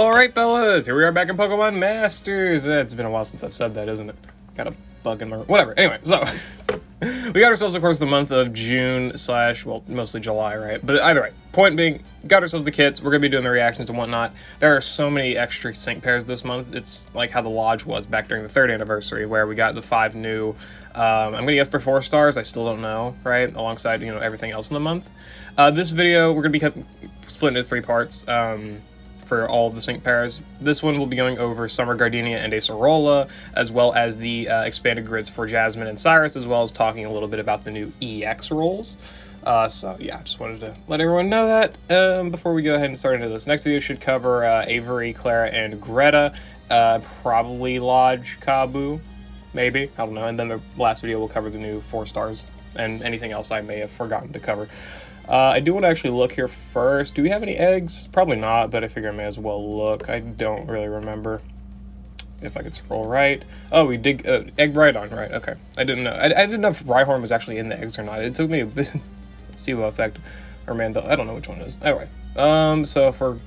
Alright fellas, here we are back in Pokemon Masters. It's been a while since I've said that, isn't it? Got a bug in my... whatever. Anyway, so... we got ourselves, of course, the month of June / well, mostly July, right? But either way, point being, got ourselves the kits. We're going to be doing the reactions and whatnot. There are so many extra sync pairs this month. It's like how the Lodge was back during the 3rd anniversary, where we got the 5 new... I'm going to guess they're 4 stars. I still don't know, right? Alongside, everything else in the month. This video, we're going to be splitting into 3 parts. For all of the sync pairs. This one will be going over Summer Gardenia and Acerola, as well as the expanded grids for Jasmine and Cyrus, as well as talking a little bit about the new EX rolls. So yeah, just wanted to let everyone know that before we go ahead and start into this. Next video should cover Avery, Clara, and Greta, probably Lodge, Kabu, maybe, I don't know, and then the last video will cover the new 4 stars and anything else I may have forgotten to cover. I do want to actually look here first. Do we have any eggs? Probably not, but I figure I may as well look. I don't really remember. If I could scroll right. Oh, we did egg Rhydon, right? Okay. I didn't know. I didn't know if Rhyhorn was actually in the eggs or not. It took me a bit. SIBO effect or Mandel. I don't know which one it is. Anyway. So for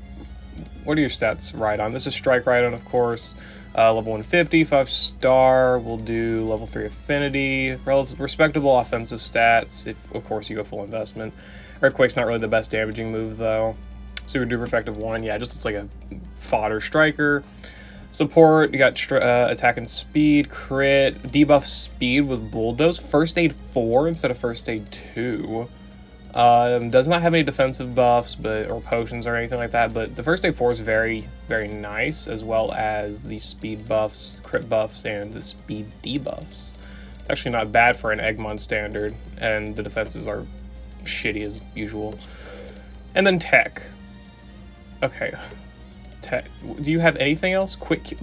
what are your stats, Rhydon? This is Strike Rhydon, of course. Level 150, 5-star. We'll do level 3 affinity. Respectable offensive stats, if of course you go full investment. Earthquake's not really the best damaging move, though. Super duper effective 1. Yeah, just looks like a fodder striker. Support, you got attack and speed, crit, debuff speed with Bulldoze. First aid 4 instead of first aid 2. Does not have any defensive buffs or potions or anything like that, but the first aid 4 is very, very nice, as well as the speed buffs, crit buffs, and the speed debuffs. It's actually not bad for an Eggmon standard, and the defenses are shitty as usual. And then tech. Okay. Tech. Do you have anything else? Quick.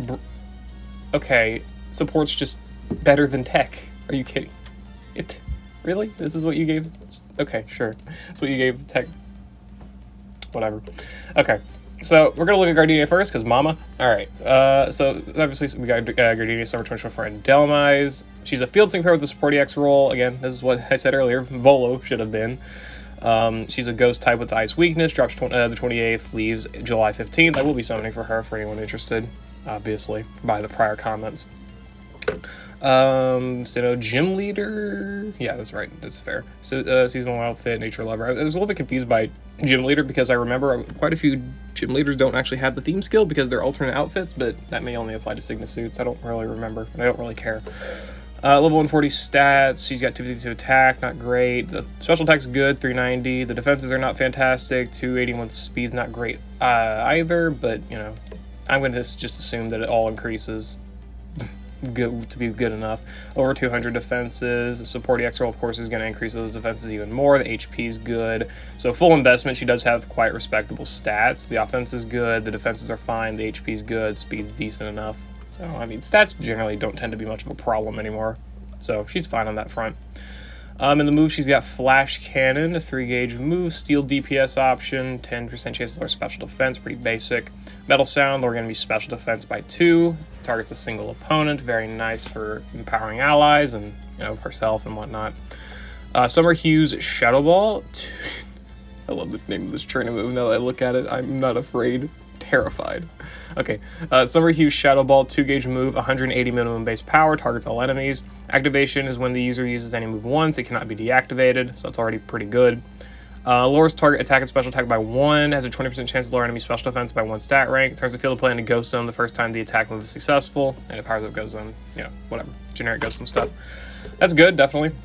Okay. Support's just better than tech. Are you kidding? Really? This is what you gave? Okay, sure. That's what you gave tech. Whatever. Okay. So, we're going to look at Gardenia first, because mama. Alright. So, obviously, we got Gardenia Summer 2024 and Delmise. She's a field sync pair with the Support EX roll. Again, this is what I said earlier. Volo should have been. She's a ghost type with ice weakness. Drops the 28th, leaves July 15th. I will be summoning for her for anyone interested, obviously, by the prior comments. So gym leader, yeah, that's right, that's fair. So seasonal outfit, nature lover. I was a little bit confused by gym leader because I remember quite a few gym leaders don't actually have the theme skill because they're alternate outfits, but that may only apply to Signa suits. I don't really remember, and I don't really care. Level 140 stats, she's got 252 attack, not great. The special attack's good, 390. The defenses are not fantastic, 281 speed's not great either, but, I'm going to just assume that it all increases good to be good enough. Over 200 defenses. Support EX roll, of course, is going to increase those defenses even more. The HP is good. So full investment, she does have quite respectable stats. The offense is good. The defenses are fine. The HP is good. Speed's decent enough. So, I mean, stats generally don't tend to be much of a problem anymore. So she's fine on that front. In the move, she's got Flash Cannon, a 3-gauge move, Steel DPS option, 10% chance to lower special defense, pretty basic. Metal Sound, we're going to be special defense by 2, targets a single opponent, very nice for empowering allies and, herself and whatnot. Summer Hue's Shadow Ball, I love the name of this training move, now that I look at it, I'm not afraid. Terrified. Okay, Summer Hue's Shadow Ball, 2-gauge move, 180 minimum base power, targets all enemies. Activation is when the user uses any move once, it cannot be deactivated, so that's already pretty good. Lowers target attack and special attack by 1, has a 20% chance to lower enemy special defense by 1 stat rank, turns the field of play into Ghost Zone the first time the attack move is successful, and it powers up Ghost Zone, whatever, generic Ghost Zone stuff. That's good, definitely.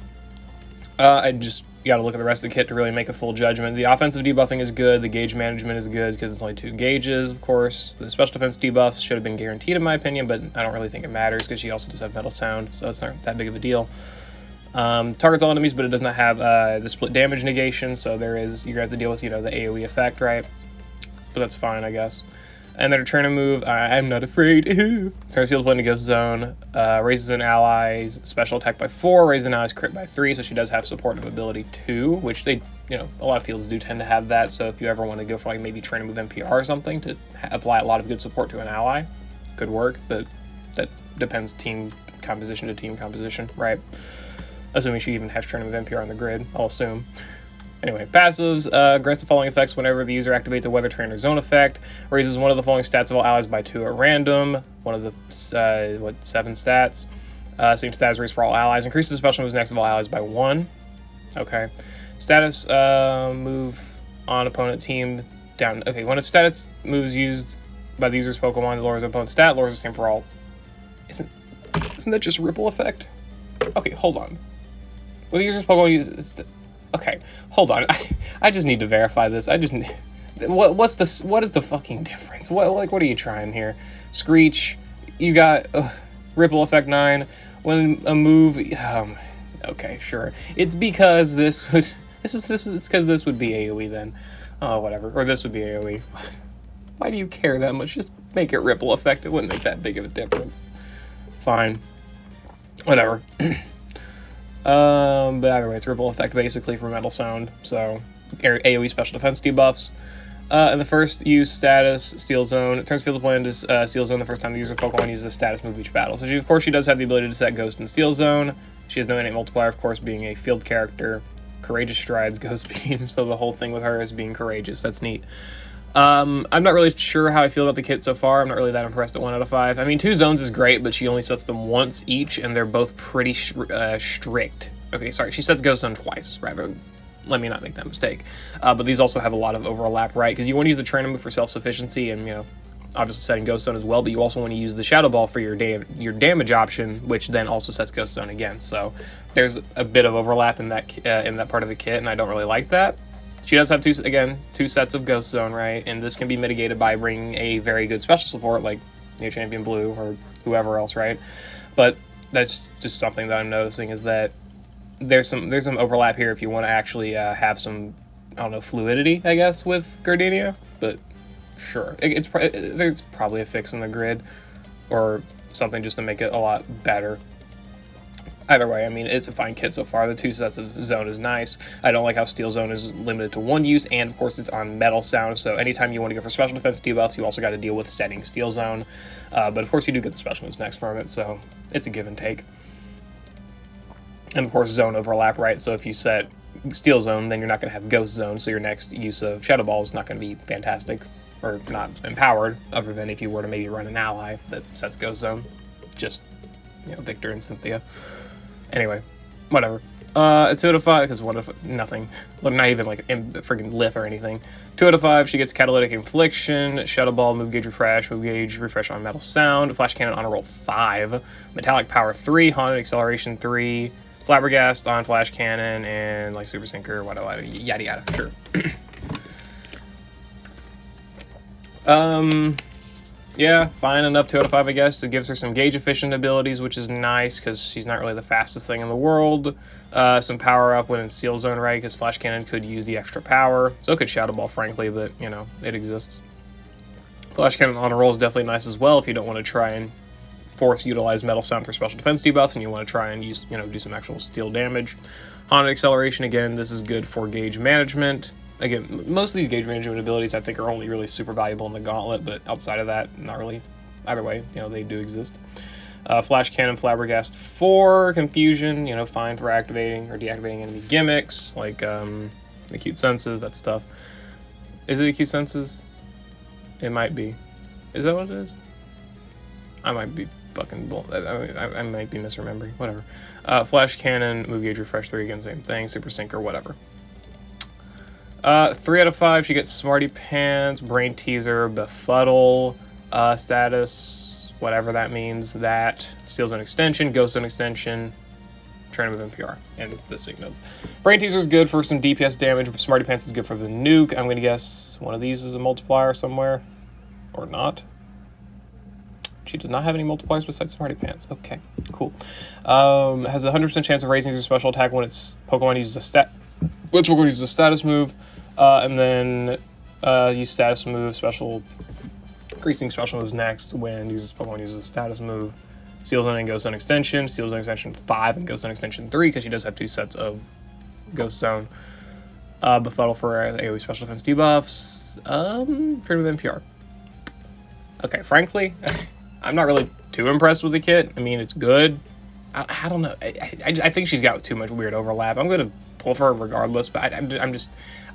You got to look at the rest of the kit to really make a full judgment. The offensive debuffing is good. The gauge management is good because it's only 2 gauges, of course. The special defense debuffs should have been guaranteed in my opinion, but I don't really think it matters because she also does have Metal Sound, so it's not that big of a deal. Targets all enemies, but it does not have the split damage negation, so you're going to have to deal with, the AoE effect, right? But that's fine, I guess. And then her trainer move, I'm not afraid. Turns field play into Ghost Zone, raises an ally's special attack by 4, raises an ally's crit by 3, so she does have supportive ability 2, which they, a lot of fields do tend to have that, so if you ever want to go for maybe trainer move NPR or something to apply a lot of good support to an ally, could work, but that depends team composition to team composition, right? Assuming she even has trainer move NPR on the grid, I'll assume. Anyway, passives, grants the following effects whenever the user activates a weather terrain or zone effect, raises one of the following stats of all allies by 2 at random, one of the, 7 stats, same stats raised for all allies, increases the special moves next of all allies by 1, okay, status, move on opponent team down, okay, when a status move is used by the user's Pokemon, it lowers the opponent's stat, lowers the same for all, isn't that just ripple effect? Okay, hold on. When the user's Pokemon uses, okay, hold on. I just need to verify this. I just need, what is the fucking difference? What are you trying here? Screech, you got ripple effect 9. When a move, okay, sure. It's because it's because this would be AoE then. Oh, whatever. Or this would be AoE. Why do you care that much? Just make it ripple effect. It wouldn't make that big of a difference. Fine. Whatever. But either way, it's ripple effect basically for Metal Sound, so AoE special defense debuffs. In the first use status, Steel Zone, it turns Field Deploy into Steel Zone the first time the user Pokemon uses a status move each battle. So of course she does have the ability to set Ghost in Steel Zone. She has no innate multiplier, of course, being a field character. Courageous Strides, Ghost Beam, so the whole thing with her is being courageous. That's neat. I'm not really sure how I feel about the kit so far. I'm not really that impressed at 1 out of 5. I mean, 2 zones is great, but she only sets them once each, and they're both pretty strict. Okay, sorry, she sets Ghost Zone twice, right? Let me not make that mistake. But these also have a lot of overlap, right? Because you want to use the trainer move for self-sufficiency and, obviously setting Ghost Zone as well, but you also want to use the Shadow Ball for your damage option, which then also sets Ghost Zone again. So there's a bit of overlap in that part of the kit, and I don't really like that. She does have two sets of Ghost Zone, right? And this can be mitigated by bringing a very good special support like Neo Champion Blue or whoever else, right? But that's just something that I'm noticing is that there's some overlap here if you want to actually have some, I don't know, fluidity, I guess, with Gardenia. But sure, there's probably a fix in the grid or something just to make it a lot better. Either way, I mean, it's a fine kit so far. The 2 sets of Zone is nice. I don't like how Steel Zone is limited to 1 use, and of course it's on Metal Sound, so anytime you want to go for special defense debuffs, you also got to deal with setting Steel Zone. But of course you do get the special moves next from it, so it's a give and take. And of course Zone overlap, right? So if you set Steel Zone, then you're not going to have Ghost Zone, so your next use of Shadow Ball is not going to be fantastic, or not empowered, other than if you were to maybe run an ally that sets Ghost Zone. Just, Victor and Cynthia. Anyway, whatever. A 2 out of 5, because 1 out of nothing. Not even like freaking Lith or anything. 2 out of 5, she gets Catalytic Infliction, Shadow Ball, Move Gauge Refresh on Metal Sound, Flash Cannon on a roll 5, Metallic Power 3, Haunted Acceleration 3, Flabbergast on Flash Cannon, and like Super Sinker, yada yada, sure. Yeah, fine enough, 2 out of 5, I guess. It gives her some gauge-efficient abilities, which is nice, because she's not really the fastest thing in the world. Some power-up when in Steel Zone, right, because Flash Cannon could use the extra power. So could Shadow Ball, frankly, but, it exists. Flash Cannon on a roll is definitely nice as well if you don't want to try and utilize Metal Sound for special defense debuffs, and you want to try and use, do some actual steel damage. Haunted Acceleration, again, this is good for gauge management. Again, most of these gauge management abilities I think are only really super valuable in the Gauntlet, but outside of that, not really. Either way, they do exist. Flash Cannon, Flabbergast 4, Confusion, fine for activating or deactivating enemy gimmicks, like Acute Senses, that stuff. Is it Acute Senses? It might be. Is that what it is? I might be fucking I might be misremembering. Whatever. Flash Cannon, Move Gauge Refresh 3, again, same thing. Super Sinker, whatever. 3 out of 5, she gets Smarty Pants, Brain Teaser, Befuddle, status, whatever that means, Steel Zone Extension, Ghost Zone Extension, Trainer Move NPR, and the Signals. Brain Teaser is good for some DPS damage, Smarty Pants is good for the nuke. I'm going to guess one of these is a multiplier somewhere, or not. She does not have any multipliers besides Smarty Pants. Okay, cool. Has a 100% chance of raising her special attack when its Pokemon uses a status move. And then use status move, increasing special moves next when Pokemon uses a status move. Steel Zone and Ghost Zone Extension, Steel Zone Extension 5 and Ghost Zone Extension 3, because she does have 2 sets of Ghost Zone. Befuddle for AoE special defense debuffs. Trainer with NPR. Okay, frankly, I'm not really too impressed with the kit. I mean, it's good. I don't know. I think she's got too much weird overlap. I'm going to pull for her regardless, but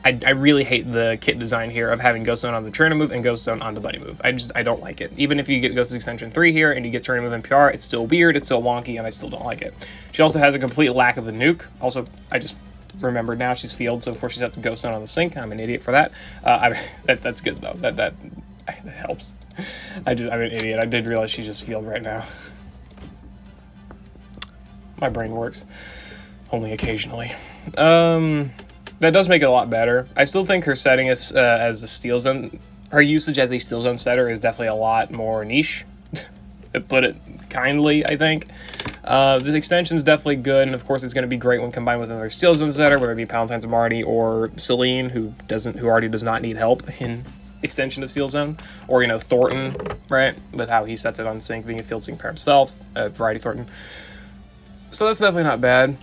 I really hate the kit design here of having Ghost Zone on the Trainer move and Ghost Zone on the Buddy move. I don't like it. Even if you get Ghost Extension 3 here and you get Trainer move and PR, it's still weird, it's still wonky, and I still don't like it. She also has a complete lack of a nuke. Also, I just remembered now she's field, so before she sets Ghost Zone on the Sync, I'm an idiot for that. That's good though. That helps. I'm an idiot. I did realize she's just field right now. My brain works. Only occasionally. That does make it a lot better. I still think her setting as the Steel Zone, her usage as a Steel Zone setter is definitely a lot more niche, to put it kindly, I think. This extension is definitely good, and of course it's going to be great when combined with another Steel Zone setter, whether it be Palatine's Marty or Celine, who already does not need help in extension of Steel Zone, or, you know, Thornton, right, with how he sets it on Sync, being a field sync pair himself, Variety Thornton. So that's definitely not bad.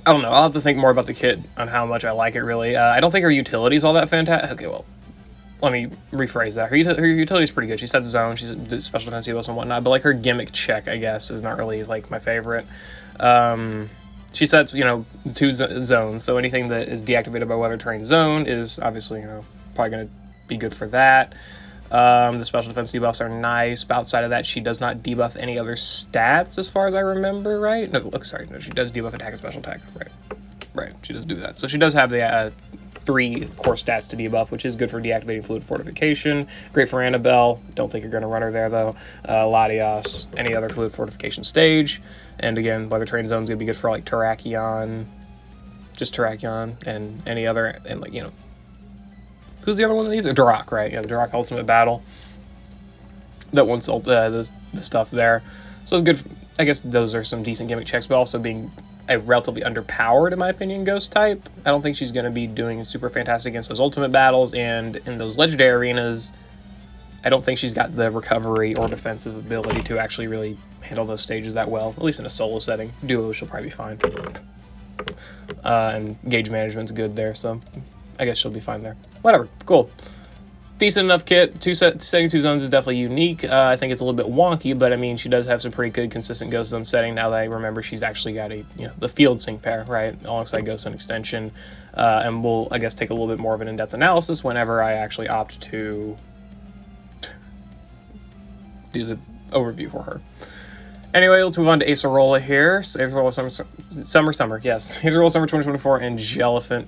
I don't know. I'll have to think more about the kit on how much I like it, really. I don't think her utility is all that fantastic. Okay, well, let me rephrase that. Her utility is pretty good. She sets zone, she's special defense debuffs and whatnot, but, like, her gimmick check, I guess, is not really, like, my favorite. She sets, you know, 2 zones, so anything that is deactivated by weather terrain zone is obviously, you know, probably going to be good for that. The special defense debuffs are nice, but outside of that, she does not debuff any other stats as far as I remember, right? No, look, sorry, no, she does debuff attack and special attack, right, she does do that. So she does have the 3 core stats to debuff, which is good for deactivating Fluid Fortification, great for Annabelle, don't think you're going to run her there though, Latios, any other Fluid Fortification stage, and again, Weather Terrain Zone's going to be good for, like, Terrakion, just Terrakion, and any other, and, like, you know, who's the other one of these? Duroc, right? Yeah, the Duroc Ultimate Battle. That wants the stuff there. So it's good. I guess those are some decent gimmick checks, but also being a relatively underpowered, in my opinion, Ghost type. I don't think she's going to be doing super fantastic against those Ultimate Battles, and in those Legendary Arenas, I don't think she's got the recovery or defensive ability to actually really handle those stages that well, at least in a solo setting. Duo, she'll probably be fine. And gauge management's good there, so I guess she'll be fine there. Whatever, cool. Decent enough kit. Setting 2 zones is definitely unique. I think it's a little bit wonky, but I mean, she does have some pretty good consistent Ghost Zone setting now that I remember she's actually got the field sync pair, right, alongside Ghost Zone extension. And we'll, I guess, take a little bit more of an in-depth analysis whenever I actually opt to do the overview for her. Anyway, let's move on to Acerola here. So Acerola Summer, yes. Acerola Summer 2024 and Jellicent.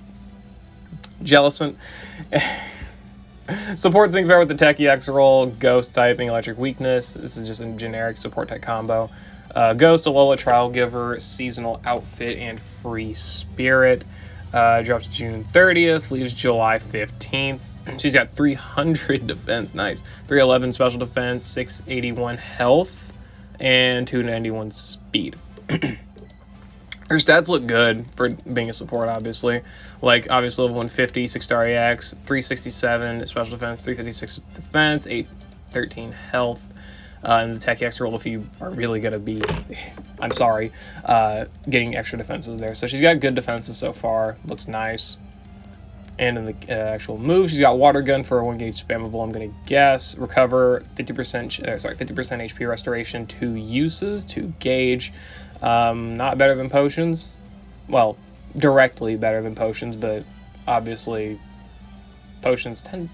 Support sync pair with the Techie Acerola, Ghost typing, Electric Weakness. This is just a generic support tech combo. Ghost, Alola, Trial Giver, Seasonal Outfit, and Free Spirit. Drops June 30th, leaves July 15th. She's got 300 defense, nice. 311 special defense, 681 health, and 291 speed. Her stats look good for being a support, obviously. Like, obviously, level 150, 6-star AX, 367 special defense, 356 defense, 813 health. And the Tech X roll, if you are really going to be, I'm sorry, getting extra defenses there. So she's got good defenses so far. Looks nice. And in the actual move, she's got Water Gun for a 1-gauge spammable, I'm going to guess. Recover 50% HP restoration, 2 uses, 2 gauge. Not better than potions. Well, directly better than potions, but obviously potions tend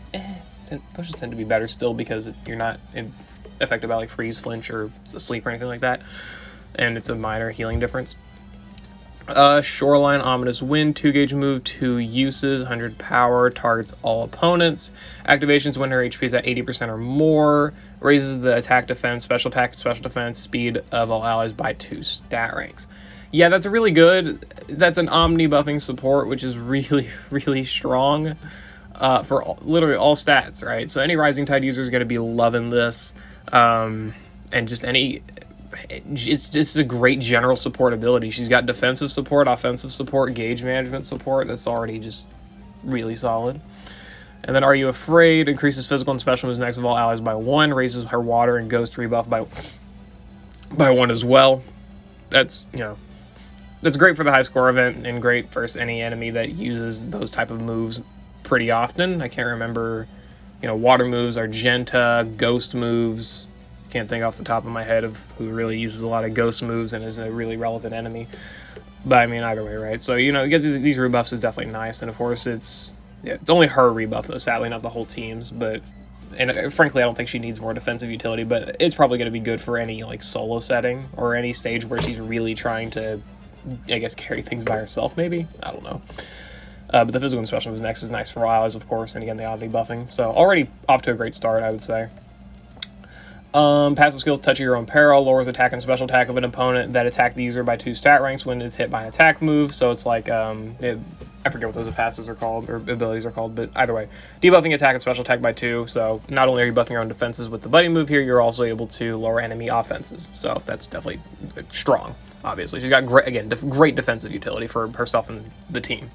to be better still because you're not affected by, like, freeze, flinch, or sleep or anything like that, and it's a minor healing difference. Shoreline Ominous Wind, 2-gauge move, 2 uses, 100 power, targets all opponents. Activations when her HP is at 80% or more. Raises the attack, defense, special defense, speed of all allies by 2 stat ranks. Yeah, that's really good. That's an Omni buffing support, which is really, really strong for literally all stats, right? So any Rising Tide user is going to be loving this. And just it's just a great general support ability. She's got defensive support, offensive support, gauge management support. That's already just really solid. And then Are You Afraid? Increases physical and special moves next of all allies by 1. Raises her water and ghost rebuff by 1 as well. That's, that's great for the high score event and great for any enemy that uses those type of moves pretty often. I can't remember, water moves, Argenta, ghost moves. Can't think off the top of my head of who really uses a lot of ghost moves and is a really relevant enemy. But I mean, either way, right? So, you get these rebuffs is definitely nice. And of course, it's only her rebuff, though, sadly, not the whole team's. But, and frankly, I don't think she needs more defensive utility, but it's probably going to be good for any, like, solo setting or any stage where she's really trying to, I guess, carry things by herself, maybe? I don't know. But the physical and special moves next is nice for allies, of course, and again, the oddity buffing. So, already off to a great start, I would say. Passive skills, touch at your own peril, lowers attack and special attack of an opponent that attack the user by 2 stat ranks when it's hit by an attack move. So it's like, I forget what those passives are called, or abilities are called, but either way. Debuffing attack and special attack by 2, so not only are you buffing your own defenses with the buddy move here, you're also able to lower enemy offenses. So that's definitely strong, obviously. She's got, great defensive utility for herself and the team.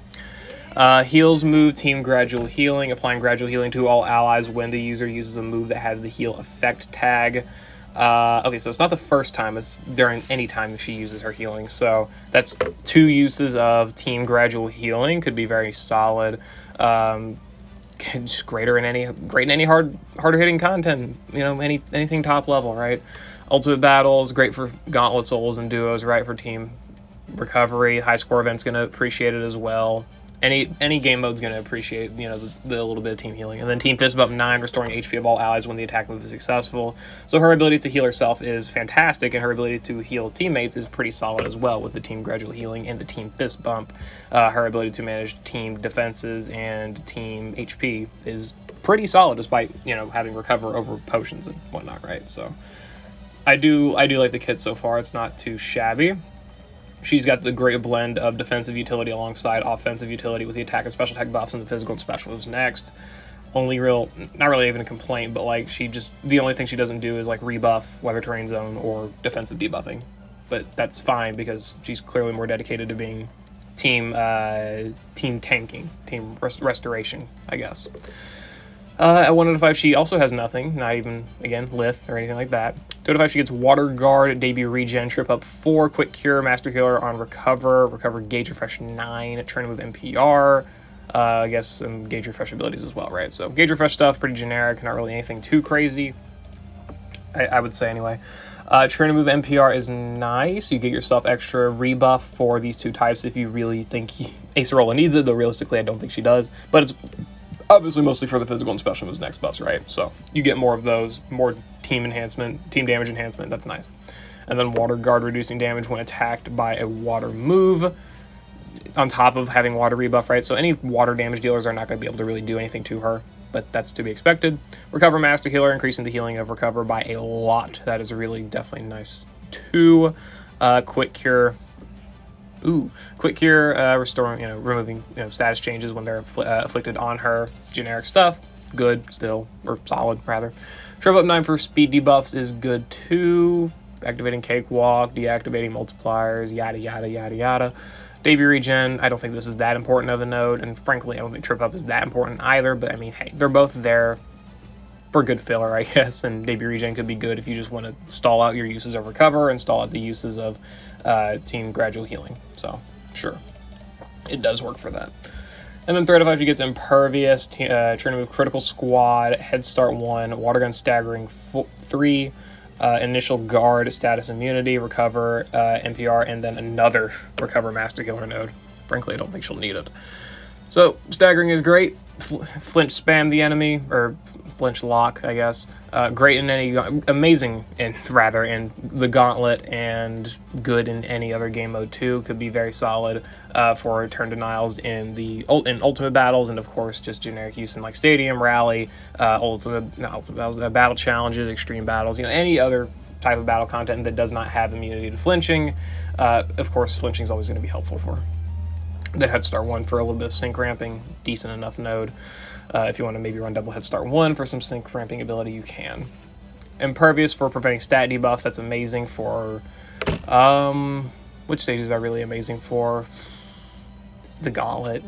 Heals move, team gradual healing. Applying gradual healing to all allies when the user uses a move that has the heal effect tag. Okay, so it's not the first time, it's during any time she uses her healing. So that's 2 uses of team gradual healing. Could be very solid. Just great in any harder hitting content. Anything top level, right? Ultimate battles, great for gauntlet souls and duos, right? For team recovery. High score event's gonna appreciate it as well. Any game mode's going to appreciate, the little bit of team healing. And then Team Fist Bump 9, restoring HP of all allies when the attack move is successful. So her ability to heal herself is fantastic, and her ability to heal teammates is pretty solid as well with the Team Gradual Healing and the Team Fist Bump. Her ability to manage team defenses and team HP is pretty solid, despite, having recover over potions and whatnot, right? So I do like the kit so far. It's not too shabby. She's got the great blend of defensive utility alongside offensive utility with the attack and special attack buffs and the physical and special moves next. Not really even a complaint, but like the only thing she doesn't do is like rebuff, weather terrain zone, or defensive debuffing. But that's fine because she's clearly more dedicated to being team tanking, team restoration, I guess. At 1 out of 5, she also has nothing, not even, again, Lith or anything like that. 2 out of 5, she gets Water Guard, Debut Regen, Trip Up 4, Quick Cure, Master Healer on Recover, Gauge Refresh 9, Train Move NPR, I guess some Gauge Refresh abilities as well, right? So Gauge Refresh stuff, pretty generic, not really anything too crazy, I would say anyway. Train Move NPR is nice. You get yourself extra rebuff for these 2 types if you really think Acerola needs it, though realistically I don't think she does, but it's obviously mostly for the physical and special moves next buffs, right? So you get more of those, more team damage enhancement, that's nice. And then Water Guard, reducing damage when attacked by a water move, on top of having water rebuff, right? So any water damage dealers are not going to be able to really do anything to her, but that's to be expected. Recover Master Healer, increasing the healing of Recover by a lot. That is really definitely nice too. Quick Cure. Quick Cure, restoring, removing, status changes when they're afflicted on her. Generic stuff, good still, or solid rather. Trip Up 9 for speed debuffs is good too. Activating Cakewalk, deactivating multipliers, yada yada yada yada. Debut Regen, I don't think this is that important of a node, and frankly, I don't think Trip Up is that important either, but I mean, hey, they're both there for good filler, I guess, and Debut Regen could be good if you just want to stall out your uses of Recover and stall out the uses of Team Gradual Healing. So, sure. It does work for that. And then 3 out of 5, she gets Impervious, Train to Move Critical Squad, Head Start 1, Water Gun Staggering 3, Initial Guard, Status Immunity, Recover, NPR, and then another Recover Master Healer node. Frankly, I don't think she'll need it. So, Staggering is great. Flinch spam the enemy, or flinch lock, I guess. Great in amazing in the Gauntlet, and good in any other game mode too. Could be very solid for turn denials in ultimate battles, and of course just generic use in like Stadium, Rally, battle challenges, extreme battles, any other type of battle content that does not have immunity to flinching. Of course, flinching is always going to be helpful for that Head Start 1 for a little bit of sync ramping, decent enough node. If you want to maybe run double Head Start 1 for some sync ramping ability, you can. Impervious for preventing stat debuffs, that's amazing for, which stage is that really amazing for? The Gauntlet.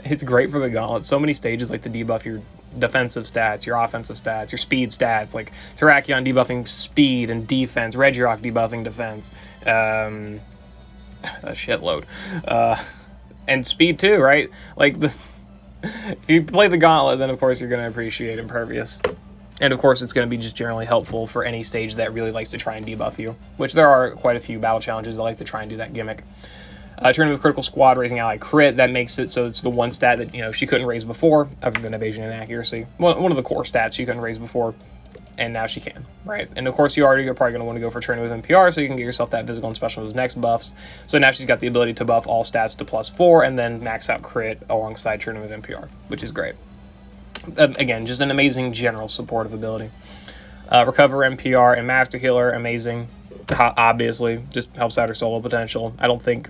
It's great for the Gauntlet. So many stages like to debuff your defensive stats, your offensive stats, your speed stats, like Terrakion debuffing speed and defense, Regirock debuffing defense, a shitload. And speed too, right? Like, if you play the Gauntlet, then of course you're going to appreciate Impervious. And of course it's going to be just generally helpful for any stage that really likes to try and debuff you, which there are quite a few battle challenges that like to try and do that gimmick. Turning with critical squad, raising ally crit, that makes it so it's the one stat that, she couldn't raise before, other than evasion and accuracy. One of the core stats she couldn't raise before, and now she can, right? And of course, you're probably going to want to go for turning with NPR so you can get yourself that physical and special moves next buffs. So now she's got the ability to buff all stats to +4 and then max out crit alongside turning with NPR, which is great. Again, just an amazing general supportive ability. Recover NPR and Master Healer, amazing. Obviously, just helps out her solo potential. I don't think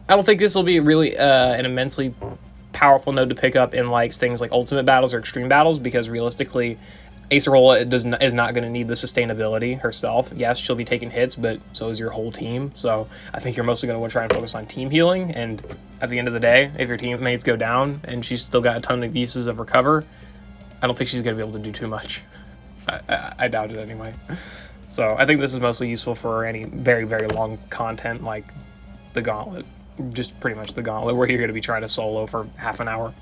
this will be really an immensely powerful node to pick up in things like ultimate battles or extreme battles, because realistically, Acerola is not going to need the sustainability herself. Yes, she'll be taking hits, but so is your whole team. So I think you're mostly going to want to try and focus on team healing. And at the end of the day, if your teammates go down and she's still got a ton of uses of recover, I don't think she's going to be able to do too much. I doubt it anyway. So I think this is mostly useful for any very, very long content like the Gauntlet. Just pretty much the Gauntlet, where you're going to be trying to solo for half an hour.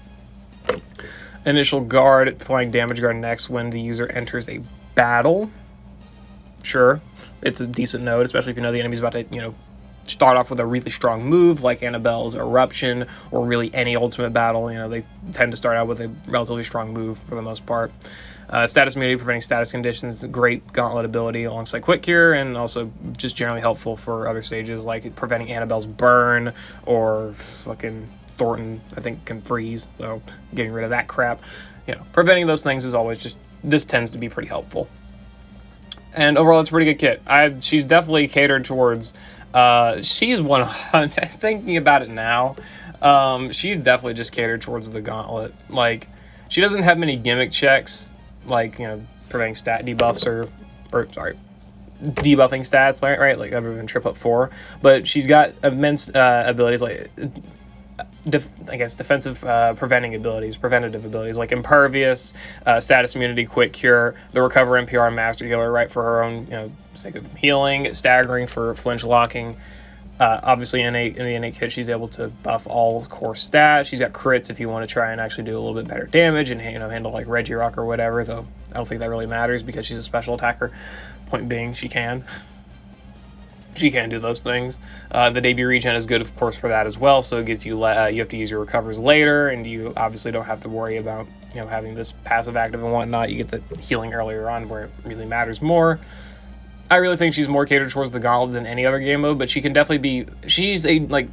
Initial guard, applying damage guard next when the user enters a battle. Sure, it's a decent node, especially if you know the enemy's about to, start off with a really strong move like Annabelle's Eruption, or really any ultimate battle. They tend to start out with a relatively strong move for the most part. Status immunity, preventing status conditions, great Gauntlet ability alongside Quick Cure, and also just generally helpful for other stages like preventing Annabelle's burn, or fucking Thornton, I think, can freeze, so getting rid of that crap. Preventing those things is always this tends to be pretty helpful. And overall, it's a pretty good kit. She's definitely catered towards, she's 100, thinking about it now, she's definitely just catered towards the Gauntlet. She doesn't have many gimmick checks, preventing stat debuffs debuffing stats, right? Other than Trip Up 4, but she's got immense abilities defensive preventative abilities like Impervious, Status Immunity, Quick Cure, the Recover NPR and Master Healer, right, for her own sake of healing, Staggering for flinch locking. Obviously, in the innate kit, she's able to buff all core stats. She's got crits if you want to try and actually do a little bit better damage and handle like Regirock or whatever, though I don't think that really matters because she's a special attacker. Point being, she can do those things. The debut regen is good, of course, for that as well. So it gives you you have to use your recovers later, and you obviously don't have to worry about having this passive active and whatnot. You get the healing earlier on where it really matters more. I really think she's more catered towards the Gauntlet than any other game mode, but she can definitely be. She's a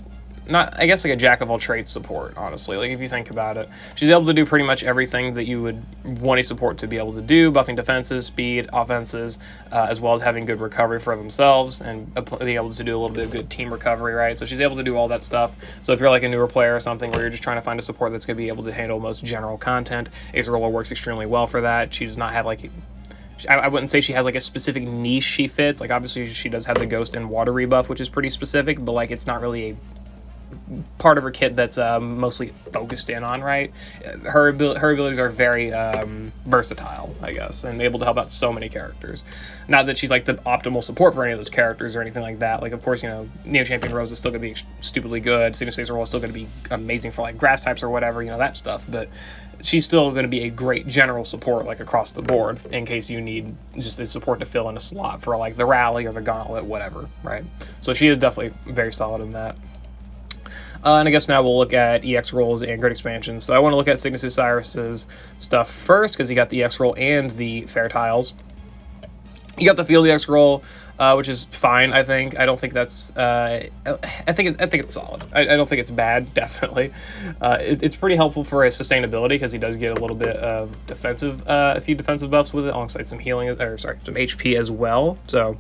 a jack of all trades support, honestly. If you think about it, she's able to do pretty much everything that you would want a support to be able to do, buffing defenses, speed, offenses, as well as having good recovery for themselves and being able to do a little bit of good team recovery, right? So she's able to do all that stuff. So if you're like a newer player or something where you're just trying to find a support that's going to be able to handle most general content, Acerola works extremely well for that. She does not have I wouldn't say she has a specific niche she fits. Obviously she does have the Ghost and Water rebuff, which is pretty specific, but it's not really a part of her kit that's mostly focused in on, right? Her abilities are very versatile, I guess, and able to help out so many characters. Not that she's the optimal support for any of those characters or anything like that. Of course, Neo Champion Rose is still going to be stupidly good. Signature Stacer is still going to be amazing for grass types or whatever, that stuff. But she's still going to be a great general support across the board in case you need just the support to fill in a slot for the Rally or the Gauntlet, whatever, right? So she is definitely very solid in that. And I guess now we'll look at EX rolls and grid expansion. So I want to look at Cygnus Osiris's stuff first because he got the EX roll and the Fair Tiles. You got the Field EX roll, which is fine. I think. I don't think that's. I think it's solid. I don't think it's bad. Definitely, it's pretty helpful for his sustainability because he does get a little bit of a few defensive buffs with it, alongside some healing, some HP as well. So.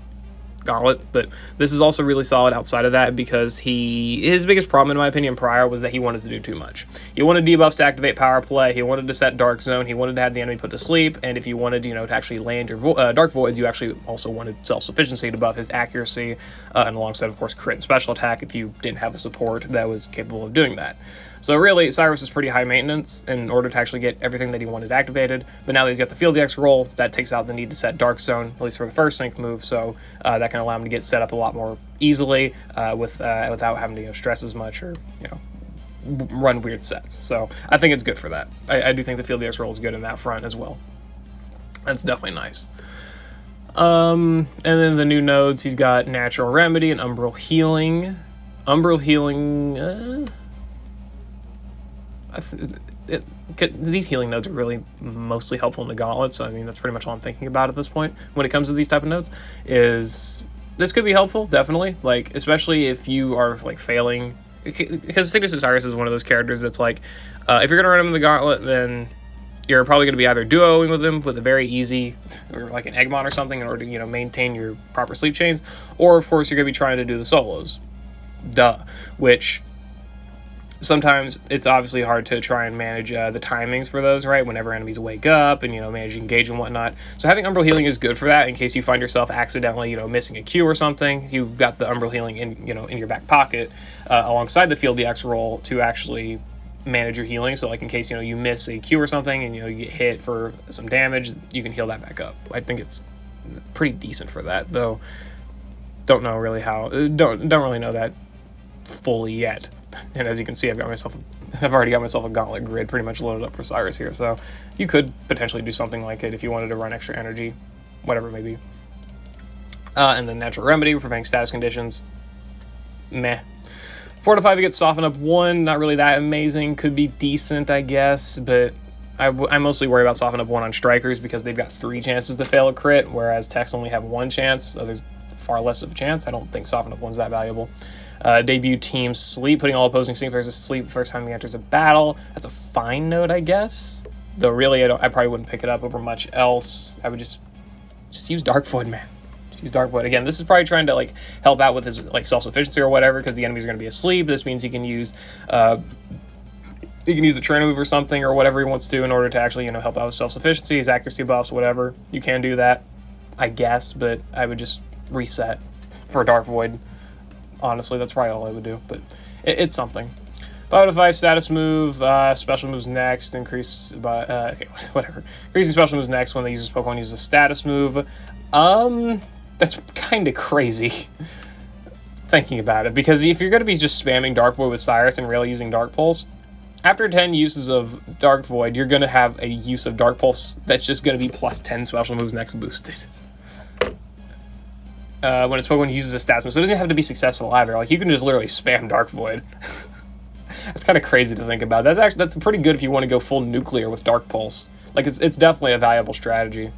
Gauntlet, but this is also really solid outside of that because his biggest problem, in my opinion, prior was that he wanted to do too much. He wanted debuffs to activate power play, he wanted to set Dark Zone, he wanted to have the enemy put to sleep, and if you wanted, to actually land your Dark Voids, you actually also wanted self-sufficiency to buff his accuracy, and alongside, of course, crit and special attack if you didn't have a support that was capable of doing that. So really, Cyrus is pretty high maintenance in order to actually get everything that he wanted activated, but now that he's got the Field EX roll, that takes out the need to set Dark Zone, at least for the first sync move, so that can allow him to get set up a lot more easily without having to stress as much or run weird sets. So I think it's good for that. I do think the Field EX roll is good in that front as well. That's definitely nice. And then the new nodes, he's got Natural Remedy and Umbral Healing. Umbral Healing, these healing nodes are really mostly helpful in the Gauntlet, so I mean, that's pretty much all I'm thinking about at this point when it comes to these type of nodes, is this could be helpful, definitely, like, especially if you are, like, failing, because Cygnus Osiris is one of those characters that's like, if you're going to run him in the Gauntlet, then you're probably going to be either duoing with him with a very easy, or like an Eggmon or something in order to, you know, maintain your proper sleep chains, or of course you're going to be trying to do the solos, which sometimes it's obviously hard to try and manage the timings for those, right? Whenever enemies wake up and, you know, manage engage and whatnot. So having Umbral Healing is good for that in case you find yourself accidentally, you know, missing a Q or something. You've got the Umbral Healing in, you know, in your back pocket alongside the Field DX roll to actually manage your healing. So like in case, you know, you miss a Q or something and, you know, you get hit for some damage, you can heal that back up. I think it's pretty decent for that, though. Don't know really how, don't really know that fully yet. And as you can see, I've already got myself a Gauntlet grid pretty much loaded up for Cyrus here, so you could potentially do something like it if you wanted to run extra energy, whatever it may be. And then Natural Remedy, preventing status conditions. Meh. 4 to 5, you get Soften Up 1, not really that amazing, could be decent, I guess, but I mostly worry about Soften Up 1 on Strikers because they've got 3 chances to fail a crit, whereas Techs only have 1 chance, so there's far less of a chance. I don't think Soften Up 1's that valuable. Debut Team Sleep, putting all opposing sync players to sleep the first time he enters a battle. That's a fine node, I guess. Though really, I probably wouldn't pick it up over much else. I would just use Dark Void, man. Just use Dark Void. Again, this is probably trying to like help out with his like self-sufficiency or whatever, because the enemies are going to be asleep. This means he can use the trainer move or something or whatever he wants to in order to actually, you know, help out with self-sufficiency, his accuracy buffs, whatever. You can do that, I guess, but I would just reset for Dark Void. Honestly, that's probably all I would do, but it's something. 5 to 5 status move, special moves next, increase by, okay, whatever. Increasing special moves next when the user's Pokemon uses a status move. That's kind of crazy, thinking about it, because if you're going to be just spamming Dark Void with Cyrus and really using Dark Pulse, after 10 uses of Dark Void, you're going to have a use of Dark Pulse that's just going to be plus 10 special moves next boosted. When it's Pokemon uses a status move, so it doesn't have to be successful either. Like, you can just literally spam Dark Void. That's kind of crazy to think about. That's pretty good if you want to go full nuclear with Dark Pulse. Like, it's definitely a viable strategy.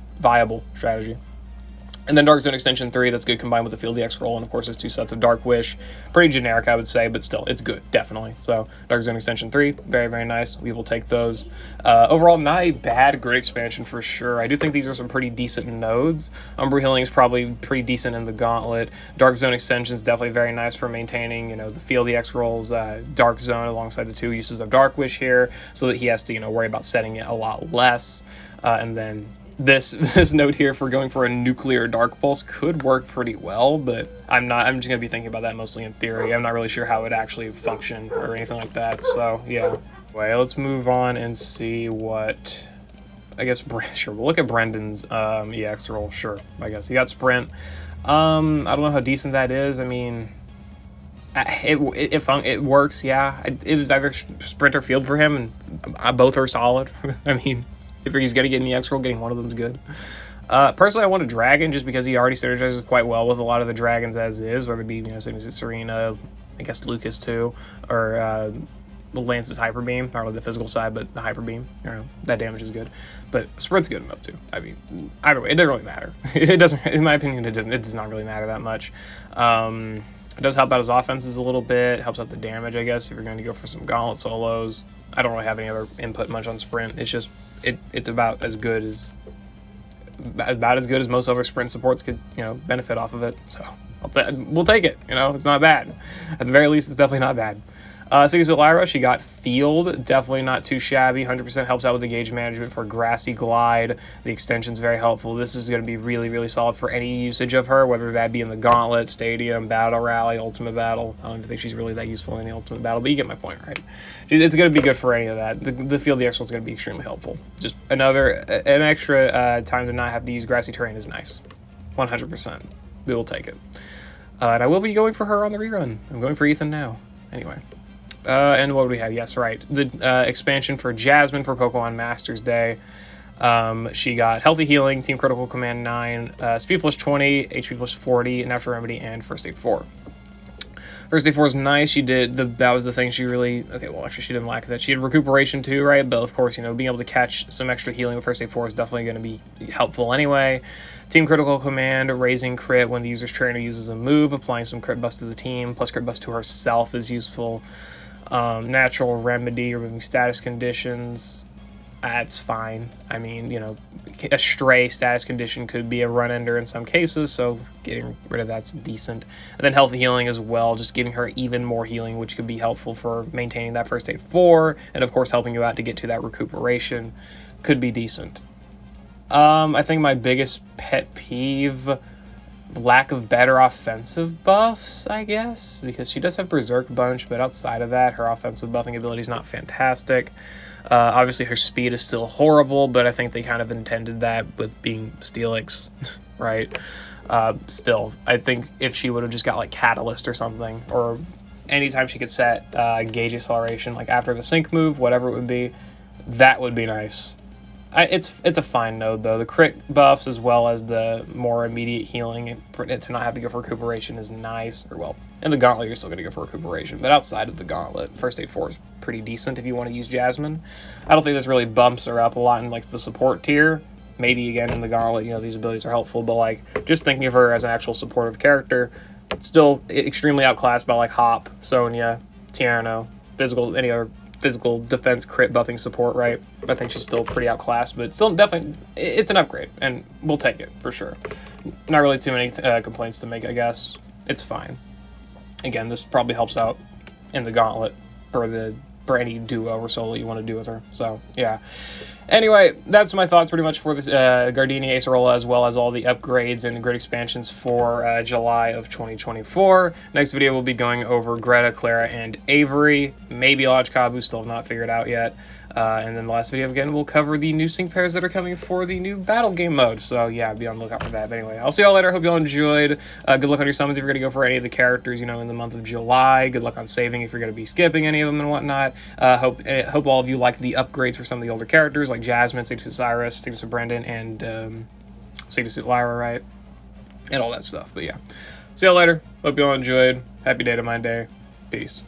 And then Dark Zone Extension 3, that's good combined with the Field DX roll, and of course there's 2 sets of Dark Wish. Pretty generic, I would say, but still, it's good, definitely. So, Dark Zone Extension 3, very, very nice. We will take those. Overall, not a bad grid expansion for sure. I do think these are some pretty decent nodes. Umbral Healing is probably pretty decent in the Gauntlet. Dark Zone Extension is definitely very nice for maintaining, you know, the Field DX rolls, Dark Zone alongside the 2 uses of Dark Wish here, so that he has to, you know, worry about setting it a lot less. And then this note here for going for a nuclear Dark Pulse could work pretty well, but I'm just going to be thinking about that mostly in theory. I'm not really sure how it would actually function or anything like that, so yeah. Anyway, let's move on and see what, I guess, sure, we'll look at Brendan's EX roll, sure, I guess. He got Sprint. I don't know how decent that is. I mean, it works, yeah. It was either Sprint or Field for him, and both are solid. I mean, if he's going to get an EX roll, getting one of them is good. Personally, I want a Dragon just because he already synergizes quite well with a lot of the Dragons as is, whether it be, you know, Serena, I guess Lucas too, or Lance's Hyper Beam, not really the physical side, but the Hyper Beam. You know, that damage is good. But Sprint's good enough too. I mean, either way, it doesn't really matter. It doesn't, in my opinion, it does not really matter that much. It does help out his offenses a little bit. It helps out the damage, I guess, if you're going to go for some Gauntlet solos. I don't really have any other input much on Sprint. It's just, it's about as good as most other Sprint supports could, you know, benefit off of it. So we'll take it. You know, it's not bad. At the very least, it's definitely not bad. Cygnus with Lyra, she got Field, definitely not too shabby. 100% helps out with the gauge management for Grassy Glide. The extension's very helpful. This is going to be really, really solid for any usage of her, whether that be in the Gauntlet, Stadium, Battle Rally, Ultimate Battle. I don't even think she's really that useful in the Ultimate Battle, but you get my point, right? It's going to be good for any of that. The Field DX is going to be extremely helpful. Just an extra time to not have to use Grassy Terrain is nice. 100%. We will take it. And I will be going for her on the rerun. I'm going for Ethan now. Anyway. And what do we have? Yes, right. The expansion for Jasmine for Pokemon Masters Day. She got Healthy Healing, Team Critical Command 9, Speed plus 20, HP plus 40, Natural Remedy, and First Aid 4. First Aid 4 is nice. She did that was the thing she really, okay, well, actually, she didn't lack that. She had recuperation too, right? But of course, you know, being able to catch some extra healing with First Aid 4 is definitely going to be helpful anyway. Team Critical Command, raising crit when the user's trainer uses a move, applying some crit buffs to the team, plus crit buffs to herself is useful. Natural Remedy, removing status conditions. That's fine. I mean, you know, a stray status condition could be a run ender in some cases, so getting rid of that's decent. And then healthy healing as well, just giving her even more healing, which could be helpful for maintaining that First Aid 4, and of course helping you out to get to that recuperation could be decent. I think my biggest pet peeve, lack of better offensive buffs, I guess, because she does have Berserk Bunch, but outside of that, her offensive buffing ability is not fantastic. Obviously, her speed is still horrible, but I think they kind of intended that with being Steelix, right? Still, I think if she would have just got, like, Catalyst or something, or anytime she could set Gauge Acceleration, like after the sync move, whatever it would be, that would be nice. It's a fine node, though. The crit buffs, as well as the more immediate healing, for it to not have to go for recuperation is nice. Or, well, in the Gauntlet, you're still going to go for recuperation. But outside of the Gauntlet, First Aid 4 is pretty decent if you want to use Jasmine. I don't think this really bumps her up a lot in, like, the support tier. Maybe, again, in the Gauntlet, you know, these abilities are helpful. But, like, just thinking of her as an actual supportive character, still extremely outclassed by, like, Hop, Sonya, Tierno, any other physical defense crit buffing support, right? I think she's still pretty outclassed, but still definitely, it's an upgrade, and we'll take it, for sure. Not really too many complaints to make, I guess. It's fine. Again, this probably helps out in the Gauntlet for any duo or solo you want to do with her, so, yeah. Anyway, that's my thoughts pretty much for this Gardenia Acerola, as well as all the upgrades and grid expansions for July of 2024. Next video, we'll be going over Greta, Clara, and Avery. Maybe Lodge Kabu, still have not figured out yet. And then the last video, again, we'll cover the new sync pairs that are coming for the new battle game mode. So, yeah, be on the lookout for that. But anyway, I'll see y'all later. Hope y'all enjoyed. Good luck on your summons if you're going to go for any of the characters, you know, in the month of July. Good luck on saving if you're going to be skipping any of them and whatnot. Hope all of you like the upgrades for some of the older characters, like Jasmine, Signature Cyrus, Signature Brendan, and Signature Lyra, right? And all that stuff. But, yeah. See y'all later. Hope y'all enjoyed. Happy Data Mine Day. Peace.